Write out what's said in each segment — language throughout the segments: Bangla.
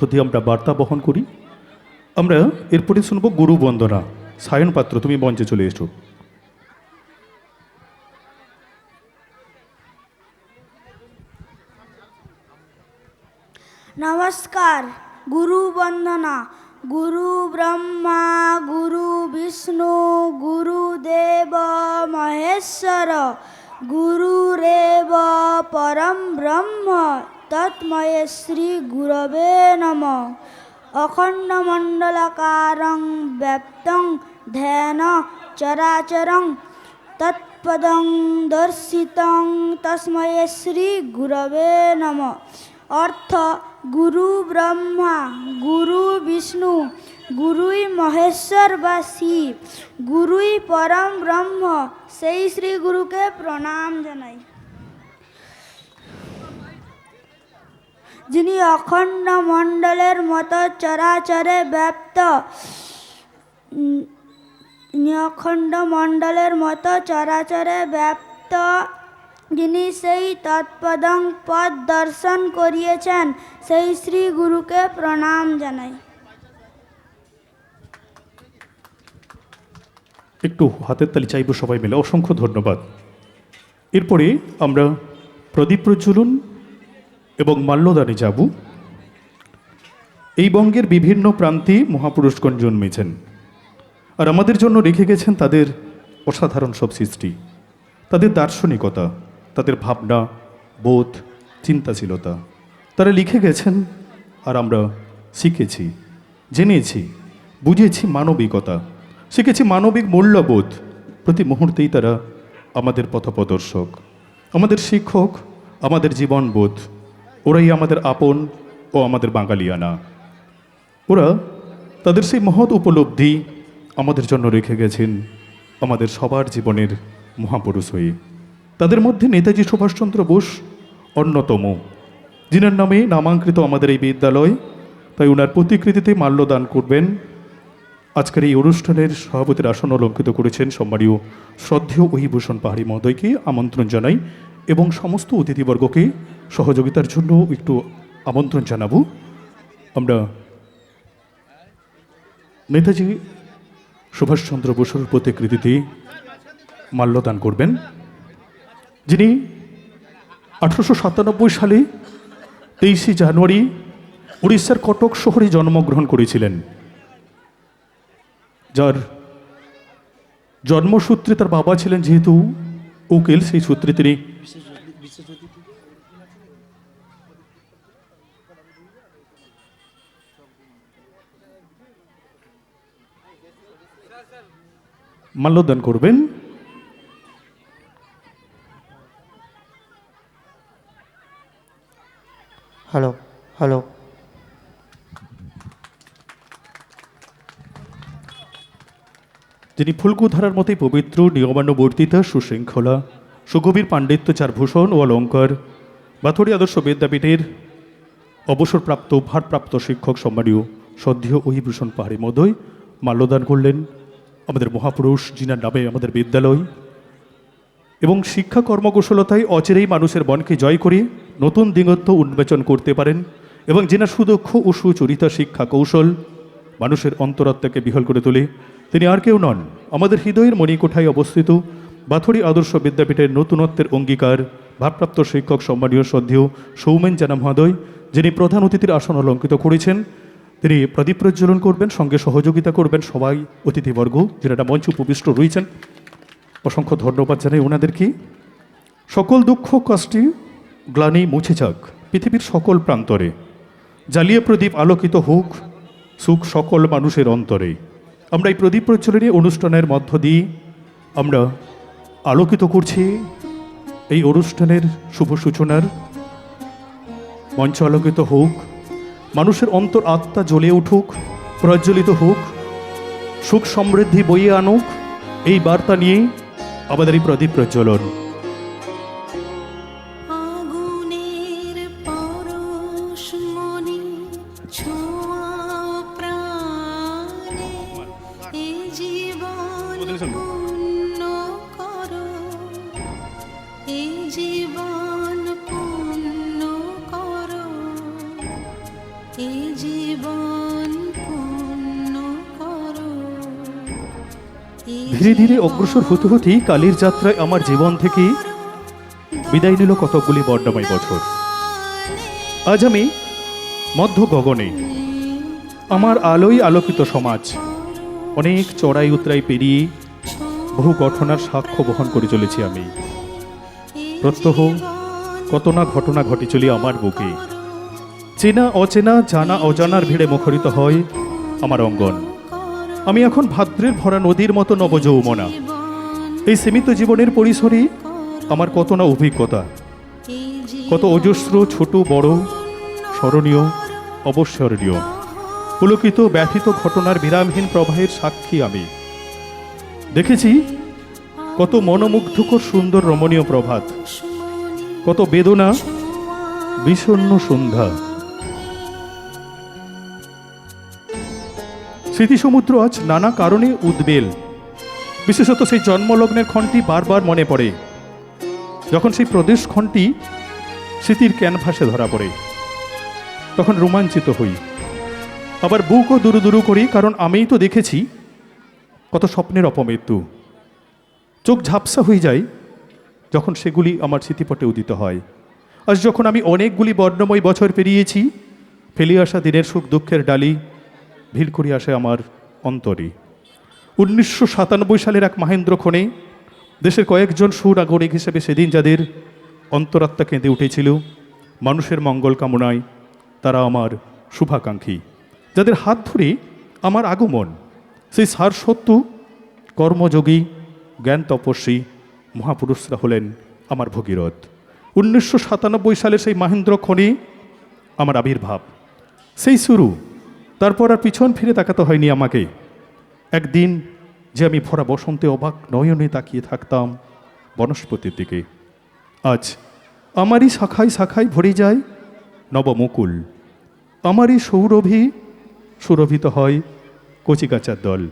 যদি আমরা বার্তা বহন করি। আমরা এরপরে শুনব গুরু বন্দনা। সায়ন পাত্র, তুমি মঞ্চে চলে এসো। নমস্কার। গুরু বন্দনা। গুরু ব্রহ্মা গুরু বিষ্ণু গুরুদেব মহেশ্বর গুরুরেব পরম ব্রহ্ম তৎময় শ্রী গুরবে নমঃ। অখণ্ডমণ্ডলাকারং ব্যাপ্তং ধ্যান চরাচরং তৎপদং দর্শিতং তস্মৈ শ্রী গুরবে নমঃ। অর্থ: গুরু ব্রহ্মা, গুরু বিষ্ণু, গুরুই মহেশ্বর বা শিব, গুরুই পরম ব্রহ্ম, সেই শ্রী গুরুকে প্রণাম জানাই। যিনি অখণ্ড মণ্ডলের মতো চরাচরে ব্যাপ্ত, অখণ্ড মণ্ডলের মতো চরাচরে ব্যাপ্ত, যিনি সেই তৎপদং পদ দর্শন করিয়েছেন, সেই শ্রী গুরুকে প্রণাম জানাই। একটু হাতের তালি চাইব সবাই মিলে। অসংখ্য ধন্যবাদ। এরপরে আমরা প্রদীপ প্রজ্বলন এবং মাল্যদানে যাব। এই বঙ্গের বিভিন্ন প্রান্তে মহাপুরুষগণ জন্মেছেন, আর আমাদের জন্য রেখে গেছেন তাদের অসাধারণ সব সৃষ্টি, তাদের দার্শনিকতা, তাদের ভাবনা, বোধ, চিন্তাশীলতা। তারা লিখে গেছেন, আর আমরা শিখেছি, জেনেছি, বুঝেছি মানবিকতা, শিখেছি মানবিক মূল্যবোধ। প্রতি মুহূর্তেই তারা আমাদের পথপ্রদর্শক, আমাদের শিক্ষক, আমাদের জীবনবোধ। ওরাই আমাদের আপন ও আমাদের বাঙালিয়ানা। ওরা তাদের সেই মহৎ উপলব্ধি আমাদের জন্য রেখে গেছেন আমাদের সবার জীবনের মহাপুরুষ হয়ে। তাদের মধ্যে নেতাজি সুভাষচন্দ্র বোস অন্যতম, যিনার নামে নামাঙ্কিত আমাদের এই বিদ্যালয়। তাই ওনার প্রতিকৃতিতে মাল্যদান করবেন। আজকের এই অনুষ্ঠানের সভাপতির আসন অলঙ্কিত করেছেন সম্মানীয় শ্রদ্ধেয় অহিভূষণ পাহাড়ি মহোদয়কে আমন্ত্রণ জানাই, এবং সমস্ত অতিথিবর্গকে সহযোগিতার জন্য একটু আমন্ত্রণ জানাবো। আমরা নেতাজি সুভাষচন্দ্র বসুর প্রতিকৃতিতে মাল্যদান করবেন, যিনি 1897 সালে 23 জানুয়ারি উড়িষ্যার কটক শহরে জন্মগ্রহণ করেছিলেন। যার জন্মসূত্রে তার বাবা ছিলেন যেহেতু উকিল, সেই সূত্রে তিনি মাল্যদান করবেন। হ্যালো হ্যালো যিনি ফুলকুধারার মতোই পবিত্র, নিয়মানুবর্তিতা, সুশৃঙ্খলা, সুগভীর পাণ্ডিত্য, চারভূষণ ও অলঙ্কার, বাথুড়ি আদর্শ বিদ্যাপীঠের অবসরপ্রাপ্ত ভারপ্রাপ্ত শিক্ষক সম্মানীয় শ্রদ্ধেয় অহিভূষণ পাহাড়ি মহোদয় মাল্যদান করলেন। আমাদের মহাপুরুষ, যিনার নামে আমাদের বিদ্যালয় এবং শিক্ষা কর্মকুশলতায় অচিরেই মানুষের মনকে জয় করে নতুন দিগন্ত উন্মোচন করতে পারেন, এবং যিনার সুদক্ষ ও সুচরিতা শিক্ষা কৌশল মানুষের অন্তরাত্মাকে বিহল করে তোলে, তিনি আর কেউ নন, আমাদের হৃদয়ের মণিকোঠায় অবস্থিত বাথুড়ি আদর্শ বিদ্যাপীঠের নতুনত্বের অঙ্গীকার ভারপ্রাপ্ত শিক্ষক সম্মানীয় শ্রদ্ধেয় সৌমেন জানা মহোদয়, যিনি প্রধান অতিথির আসন অলঙ্কিত করেছেন। তিনি প্রদীপ প্রজ্বলন করবেন, সঙ্গে সহযোগিতা করবেন সবাই অতিথিবর্গ, যারা মঞ্চ উপবিষ্ট রয়েছেন। অসংখ্য ধন্যবাদ জানাই ওনাদেরকে। সকল দুঃখ কষ্টে গ্লানি মুছে যাক পৃথিবীর সকল প্রান্তরে, জ্বালিয়ে প্রদীপ আলোকিত হোক সুখ সকল মানুষের অন্তরে। আমরা এই প্রদীপ প্রজ্বলনী অনুষ্ঠানের মধ্য দিয়ে আমরা আলোকিত করছি এই অনুষ্ঠানের শুভ সূচনার। মঞ্চ আলোকিত হোক, মানুষের অন্তর আত্মা জ্বলে উঠুক, প্রজ্বলিত হোক, সুখ সমৃদ্ধি বইয়ে আনুক, এই বার্তা নিয়ে আমাদের এই প্রদীপ প্রজ্বলন। জীবন পূর্ণ করো, এই ধীরে ধীরে অগ্রসর হতে হতেই কালের যাত্রায় আমার জীবন থেকে বিদায় নিল কতকগুলি বর্ণময় বছর। আজ আমি মধ্য গগনে, আমার আলোয় আলোকিত সমাজ, অনেক চড়াই উতরাই পেরিয়ে বহু ঘটনার সাক্ষ্য বহন করে চলেছি আমি। প্রত্যহ কত না ঘটনা ঘটে চলি আমার বুকে। চেনা অচেনা, জানা অজানার ভিড়ে মুখরিত হয় আমার অঙ্গন। আমি এখন ভাদ্রের ভরা নদীর মতো নবযৌবনা। এই সীমিত জীবনের পরিসরে আমার কত না অভিজ্ঞতা, কত অজস্র ছোট বড়, স্মরণীয় অবস্মরণীয়, পুলকিত ব্যথিত ঘটনার বিরামহীন প্রবাহের সাক্ষী আমি। দেখেছি কত মনোমুগ্ধকর সুন্দর রমণীয় প্রভাত, কত বেদনা বিষণ্ণ সন্ধ্যা। স্মৃতিসমুদ্র আজ নানা কারণে উদ্বেল। বিশেষত সেই জন্মলগ্নের ক্ষণটি বারবার মনে পড়ে, যখন সেই প্রদেশ ক্ষণটি স্মৃতির ক্যানভাসে ধরা পড়ে। তখন রোমাঞ্চিত হই, আবার বুকও দুরু দুরু করি, কারণ আমিই তো দেখেছি কত স্বপ্নের অপমৃত্যু। চোখ ঝাপসা হয়ে যায় যখন সেগুলি আমার স্মৃতিপটে উদিত হয়। আজ যখন আমি অনেকগুলি বর্ণময় বছর পেরিয়েছি, ফেলে আসা দিনের সুখ দুঃখের ডালি ভিড় করে আসে আমার অন্তরে। 1997 সালের এক মাহেন্দ্র ক্ষণে দেশের কয়েকজন সুনাগরিক হিসেবে সেদিন যাদের অন্তরাত্মা কেঁদে উঠেছিল মানুষের মঙ্গল কামনায়, তারা আমার শুভাকাঙ্ক্ষী, যাদের হাত ধরে আমার আগমন, সেই সারসত্য কর্মযোগী জ্ঞান তপস্বী মহাপুরুষরা হলেন আমার ভগীরথ। 1997 সালের সেই মাহেন্দ্র ক্ষণে আমার আবির্ভাব, সেই শুরু। তারপর আর পিছন ফিরে তাকাতে হয়নি আমাকে। একদিন যে আমি ভরা বসন্তে অবাক নয়নে তাকিয়ে থাকতাম বনস্পতির দিকে, আজ আমারই শাখায় শাখায় ভরে যায় নবমুকুল। আমারই সৌরভী সুরভিত হয় কচিকাচার দল।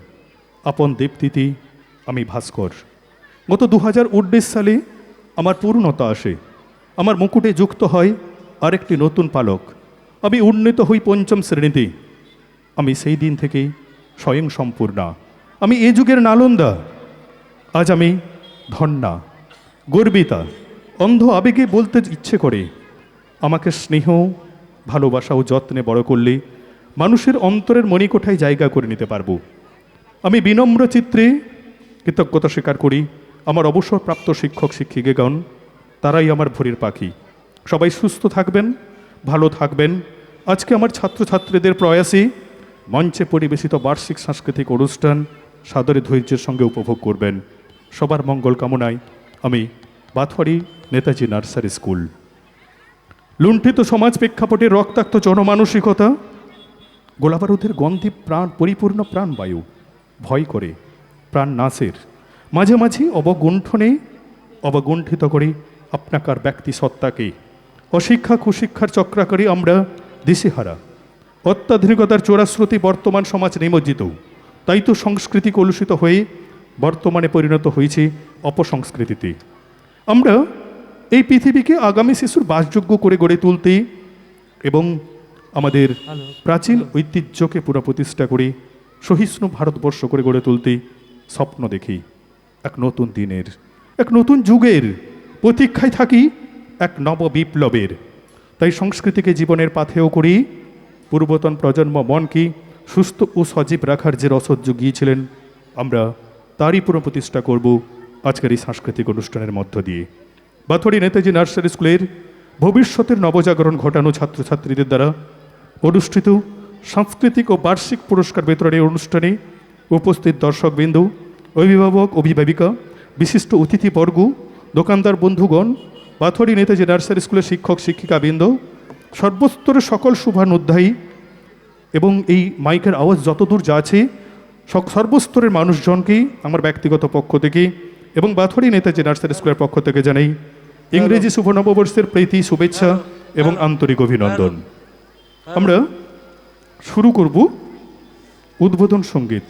আপন দীপ্তিতে আমি ভাস্কর। গত 2019 সালে আমার পূর্ণতা আসে। আমার মুকুটে যুক্ত হয় আরেকটি নতুন পালক। আমি উন্নীত হই 5ম শ্রেণীতে। আমি সেই দিন থেকে স্বয়ং সম্পূর্ণা। আমি এ যুগের নালন্দা। আজ আমি ধন্যা, গর্বিতা, অন্ধ আবেগে বলতে ইচ্ছে করে, আমাকে স্নেহ, ভালোবাসা ও যত্নে বড় করলে মানুষের অন্তরের মণিকোঠায় জায়গা করে নিতে পারবো। আমি বিনম্র চিত্রে কৃতজ্ঞতা স্বীকার করি আমার অবসরপ্রাপ্ত শিক্ষক শিক্ষিকাগণ, তারাই আমার ভোরের পাখি। সবাই সুস্থ থাকবেন, ভালো থাকবেন। আজকে আমার ছাত্রছাত্রীদের প্রয়াসে মঞ্চে পরিবেশিত বার্ষিক সাংস্কৃতিক অনুষ্ঠান সাদরে ধৈর্যের সঙ্গে উপভোগ করবেন। সবার মঙ্গল কামনায় আমি বাথুয়ারি নেতাজি নার্সারি স্কুল। লুণ্ঠিত সমাজ প্রেক্ষাপটে রক্তাক্ত জনমানসিকতা, গোলাবারুদের গন্ধে প্রাণ পরিপূর্ণ প্রাণবায়ু ভয় করে প্রাণ নাশের মাঝে মাঝে অবগুণ্ঠিত করে আপনাকার ব্যক্তি সত্তাকে। অশিক্ষা কুশিক্ষার চক্রাকারী আমরা দিশেহারা। অত্যাধুনিকতার চোরাশ্রুতি বর্তমান সমাজ নিমজ্জিত। তাই তো সংস্কৃতি কলুষিত হয়ে বর্তমানে পরিণত হয়েছে অপসংস্কৃতিতে। আমরা এই পৃথিবীকে আগামী শিশুর বাসযোগ্য করে গড়ে তুলতে এবং আমাদের প্রাচীন ঐতিহ্যকে পুনঃপ্রতিষ্ঠা করে সহিষ্ণু ভারতবর্ষ করে গড়ে তুলতে স্বপ্ন দেখি। এক নতুন দিনের, এক নতুন যুগের প্রতীক্ষায় থাকি, এক নব বিপ্লবের। তাই সংস্কৃতিকে জীবনের পাথেয় করি, পূর্বতন প্রজন্ম মনকে সুস্থ ও সজীব রাখার যে রসদ জুগিয়েছিলেন, আমরা তারই পুনঃপ্রতিষ্ঠা করব আজকের এই সাংস্কৃতিক অনুষ্ঠানের মধ্য দিয়ে। বাথুয়ারি নেতাজি নার্সারি স্কুলের ভবিষ্যতের নবজাগরণ ঘটানো ছাত্রছাত্রীদের দ্বারা অনুষ্ঠিত সাংস্কৃতিক ও বার্ষিক পুরস্কার বিতরণের অনুষ্ঠানে উপস্থিত দর্শকবৃন্দ, অভিভাবক অভিভাবিকা, বিশিষ্ট অতিথিবর্গ, দোকানদার বন্ধুগণ, বাথুয়ারি নেতাজি নার্সারি স্কুলের শিক্ষক শিক্ষিকাবৃন্দ, সর্বস্তরের সকল শুভানুধ্যায়ী এবং এই মাইকের আওয়াজ যতদূর যাচ্ছে সর্বস্তরের মানুষজনকে আমার ব্যক্তিগত পক্ষ থেকে এবং বাথুয়ারি নেতাজি নার্সারি স্কুলের পক্ষ থেকে জানাই ইংরেজি শুভ নববর্ষের প্রীতি, শুভেচ্ছা এবং আন্তরিক অভিনন্দন। আমরা শুরু করব উদ্বোধন সঙ্গীত।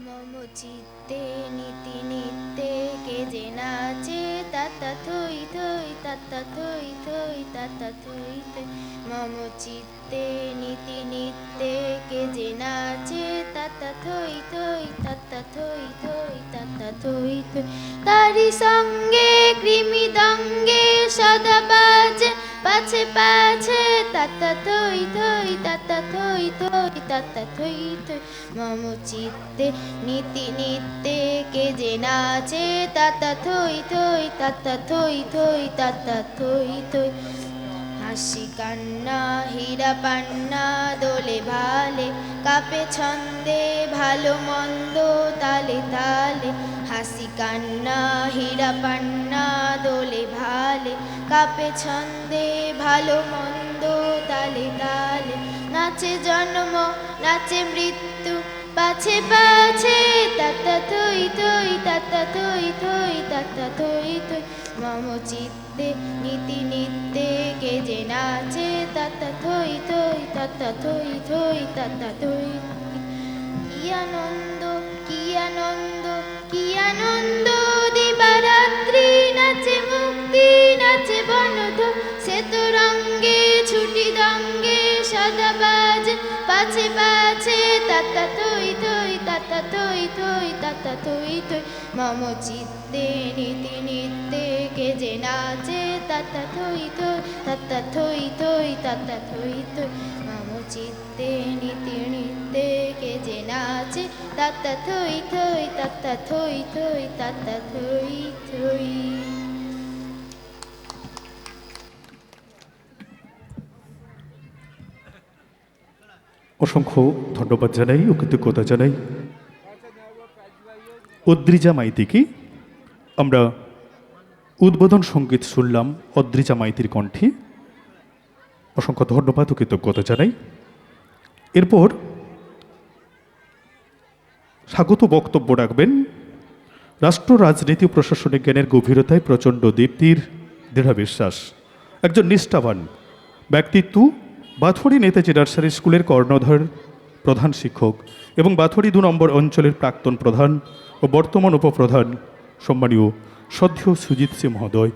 মম চিত্তে নীতি নিত্যে কে যে যে নাচে তাতা থই থই তাতা থই থই তাতা থই থই মম চিত্তে নীতি নিত্যে কে যে নাচে তাতা থই থই তাতা থই থই তাতা থই থই তারি সঙ্গে কৃমি দঙ্গে সদা বাজে পাছে পাছে তাতা থই থই তাতা থই থই তাতা থই থই মম চিত্তে নীতি নিত্যে কে যে নাচে তাতা থই থই তাতা থই থই তাতা থই থই হাসি কান্না হীরা পান্না দোলে ভালে কাপে ছন্দে ভালো মন্দ তালে তালে হাসি কান্না হীরা পান্না দোলে ভালে কাপে ছন্দে ভালো মন্দ তালে তালে নাচে জন্ম নাচে মৃত্যু পাছে পাছে তাতা থই থই তাতা থই থই তাতা থই থই মম চিত্তে নীতি নিত্যে কে যে নাচে তাতা থই থই তাতা থই থই তাতা থই কি আনন্দ কি আনন্দ কি আনন্দ দিবারাত্রি নাচে মুক্তি নাচে বনধ সে তো রঙ্গে ছুটি দঙ্গে সদা বাজে পাছে পাছে তাতা থই থই তাতা থই থই তাতা থই থই মম চিত্তে নীতি নিত্যে কে যে নাচে তাতা থই থই তাতা থই থই তাতা থই থই মম চিত্তে নীতি নিত্যে কে যে নাচে তাতা থই থই তাতা থই থই তাতা থই থই। অসংখ্য ধন্যবাদ জানাই ও কৃতজ্ঞতা জানাই অদ্রিজা মাইতিকে। আমরা উদ্বোধন সঙ্গীত শুনলাম অদ্রিজা মাইতির কণ্ঠে। অসংখ্য ধন্যবাদ ও কৃতজ্ঞতা জানাই। এরপর স্বাগত বক্তব্য রাখবেন রাষ্ট্র রাজনীতি ও প্রশাসনিক জ্ঞানের গভীরতায় প্রচণ্ড দীপ্তির দৃঢ় বিশ্বাস, একজন নিষ্ঠাবান ব্যক্তিত্ব, বাথুড়ি নেতাজি নার্সারি স্কুলের কর্ণধার প্রধান শিক্ষক এবং বাথুড়ি ২ নম্বর অঞ্চলের প্রাক্তন প্রধান ও বর্তমান উপপ্রধান সম্মানীয় শ্রদ্ধেয় সুজিত সিং মহোদয়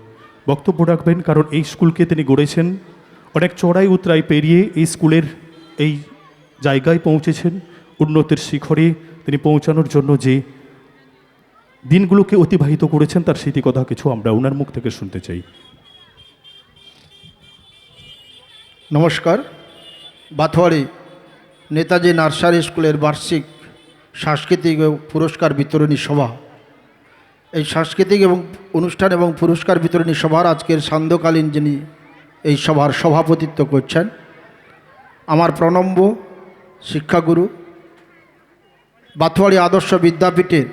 বক্তব্য রাখবেন। কারণ এই স্কুলকে তিনি গড়েছেন, অনেক চড়াই উতরাই পেরিয়ে এই স্কুলের এই জায়গায় পৌঁছেছেন। উন্নতির শিখরে তিনি পৌঁছানোর জন্য যে দিনগুলোকে অতিবাহিত করেছেন তার স্মৃতিকথা কিছু আমরা ওনার মুখ থেকে শুনতে চাই। নমস্কার। বাথুয়ারি নেতাজি নার্সারি স্কুলের বার্ষিক সাংস্কৃতিক ও পুরস্কার বিতরণী সভা, এই সাংস্কৃতিক এবং অনুষ্ঠান এবং পুরস্কার বিতরণী সভার আজকের সান্ধ্যকালীন যিনি এই সভার সভাপতিত্ব করছেন, আমার প্রণম্য শিক্ষাগুরু, বাথুয়ারি আদর্শ বিদ্যাপীঠের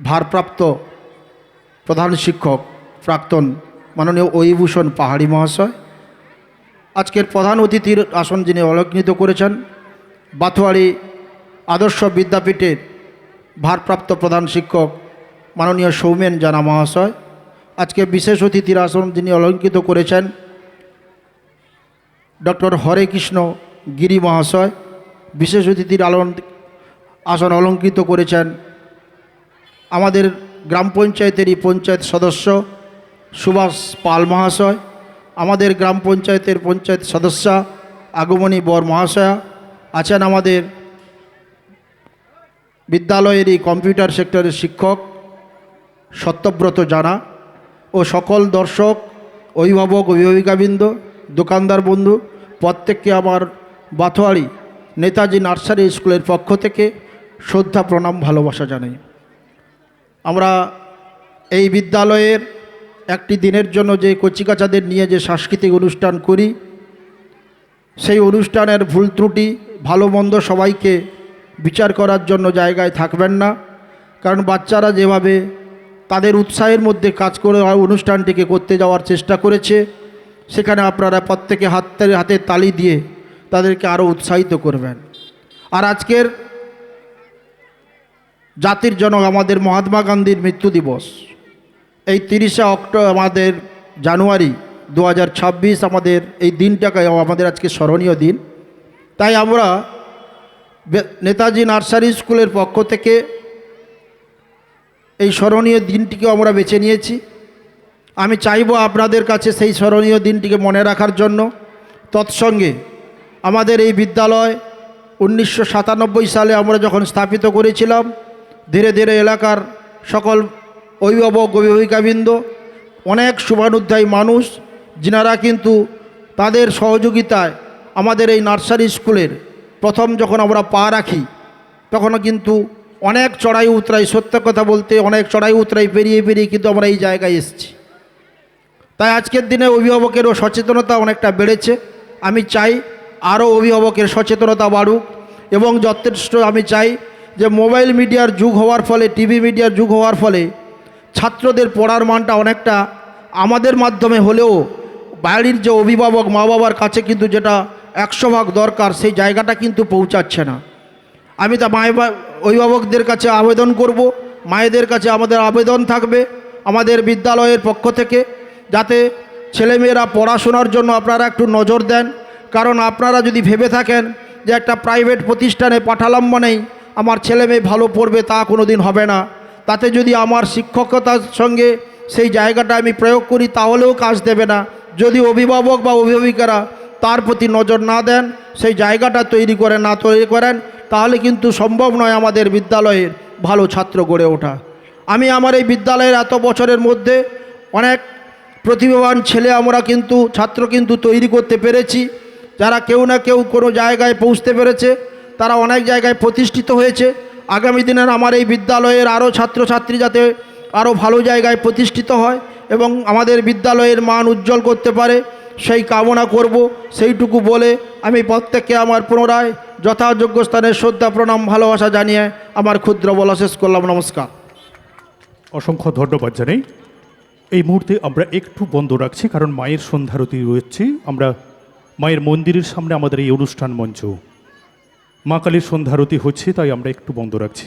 ভারপ্রাপ্ত প্রধান শিক্ষক প্রাক্তন মাননীয় ঐভূষণ পাহাড়ি মহাশয়, আজকের প্রধান অতিথির আসন যিনি অলঙ্কৃত করেছেন বাথুয়ারি আদর্শ বিদ্যাপীঠের ভারপ্রাপ্ত প্রধান শিক্ষক মাননীয় সৌমেন জানা মহাশয়, আজকে বিশেষ অতিথির আসন যিনি অলঙ্কৃত করেছেন ডক্টর হরে কৃষ্ণ গিরি মহাশয়, বিশেষ অতিথির আসন অলঙ্কৃত করেছেন আমাদের গ্রাম পঞ্চায়েতেরই পঞ্চায়েত সদস্য সুভাষ পাল মহাশয়, আমাদের গ্রাম পঞ্চায়েতের পঞ্চায়েত সদস্যা আগমনী বর মহাশয়া আছেন, আমাদের বিদ্যালয়েরই কম্পিউটার সেক্টরের শিক্ষক সত্যব্রত জানা ও সকল দর্শক, অভিভাবক, অভিভাবিকাবৃন্দ, দোকানদার বন্ধু প্রত্যেককে আমার বাথুয়ারি নেতাজি নার্সারি স্কুলের পক্ষ থেকে শ্রদ্ধা, প্রণাম, ভালোবাসা জানাই। আমরা এই বিদ্যালয়ের একটি দিনের জন্য যে কচিকাচাদের নিয়ে যে সাংস্কৃতিক অনুষ্ঠান করি, সেই অনুষ্ঠানের ভুল ত্রুটি ভালো মন্দ সবাইকে বিচার করার জন্য জায়গায় থাকবেন না। কারণ বাচ্চারা যেভাবে তাদের উৎসাহের মধ্যে কাজ করে অনুষ্ঠানটিকে করতে যাওয়ার চেষ্টা করেছে, সেখানে আপনারা প্রত্যেকে হাতে তালি দিয়ে তাদেরকে আরও উৎসাহিত করবেন। আর আজকের জাতির জনক আমাদের মহাত্মা গান্ধীর মৃত্যু দিবস, এই 30শে অক্টোবর আমাদের জানুয়ারি 2026 আমাদের এই দিনটাকে আমাদের আজকে স্মরণীয় দিন। তাই আমরা নেতাজি নার্সারি স্কুলের পক্ষ থেকে এই স্মরণীয় দিনটিকে আমরা বেছে নিয়েছি। আমি চাইব আপনাদের কাছে সেই স্মরণীয় দিনটিকে মনে রাখার জন্য। তৎসঙ্গে আমাদের এই বিদ্যালয় 1997 সালে আমরা যখন স্থাপিত করেছিলাম, ধীরে ধীরে এলাকার সকল অভিভাবক অভিভাবিকাবৃন্দ, অনেক শুভানুধ্যায়ী মানুষ, যিনারা কিন্তু তাদের সহযোগিতায় আমাদের এই নার্সারি স্কুলের প্রথম যখন আমরা পা রাখি, তখনও কিন্তু অনেক চড়াই উতরাই, সত্য কথা বলতে অনেক চড়াই উতরাই পেরিয়ে পেরিয়ে কিন্তু আমরা এই জায়গায় এসেছি। তাই আজকের দিনে অভিভাবকেরও সচেতনতা অনেকটা বেড়েছে। আমি চাই আরও অভিভাবকের সচেতনতা বাড়ুক, এবং যথেষ্ট আমি চাই যে মোবাইল মিডিয়ার যুগ হওয়ার ফলে, টিভি মিডিয়ার যুগ হওয়ার ফলে ছাত্রদের পড়ার মানটা অনেকটা আমাদের মাধ্যমে হলেও বাড়ির যে অভিভাবক মা বাবার কাছে কিন্তু যেটা 100% দরকার, সেই জায়গাটা কিন্তু পৌঁছাচ্ছে না। আমি তা অভিভাবকদের কাছে আবেদন করব, মায়েদের কাছে আমাদের আবেদন থাকবে আমাদের বিদ্যালয়ের পক্ষ থেকে, যাতে ছেলেমেয়েরা পড়াশোনার জন্য আপনারা একটু নজর দেন। কারণ আপনারা যদি ভেবে থাকেন যে একটা প্রাইভেট প্রতিষ্ঠানে পাঠালাম মানেই আমার ছেলে মেয়ে ভালো পড়বে, তা কোনো দিন হবে না। তাতে যদি আমার শিক্ষকতার সঙ্গে সেই জায়গাটা আমি প্রয়োগ করি, তাহলেও কাজ দেবে না। যদি অভিভাবক বা অভিভাবিকারা তার প্রতি নজর না দেন, সেই জায়গাটা তৈরি করেন, তাহলে কিন্তু সম্ভব নয় আমাদের বিদ্যালয়ের ভালো ছাত্র গড়ে ওঠা। আমি আমার এই বিদ্যালয়ের এত বছরের মধ্যে অনেক প্রতিভাবান ছেলে ছাত্র কিন্তু তৈরি করতে পেরেছি, যারা কেউ না কেউ কোনো জায়গায় পৌঁছতে পেরেছে, তারা অনেক জায়গায় প্রতিষ্ঠিত হয়েছে। আগামী দিনের আমার এই বিদ্যালয়ের আরও ছাত্রছাত্রী যাতে আরও ভালো জায়গায় প্রতিষ্ঠিত হয় এবং আমাদের বিদ্যালয়ের মান উজ্জ্বল করতে পারে, সেই কামনা করব। সেইটুকু বলে আমি প্রত্যেককে আমার পুনরায় যথাযোগ্য স্থানে শ্রদ্ধা প্রণাম ভালোবাসা জানিয়ে আমার ক্ষুদ্র বলা শেষ করলাম। নমস্কার। অসংখ্য ধন্যবাদ জানাই। এই মুহূর্তে আমরা একটু বন্ধ রাখছি, কারণ মায়ের সন্ধ্যারতি রয়েছে। আমরা মায়ের মন্দিরের সামনে আমাদের এই অনুষ্ঠান মঞ্চ, মা কালীর সন্ধ্যারতি হচ্ছে, তাই আমরা একটু বন্ধ রাখছি।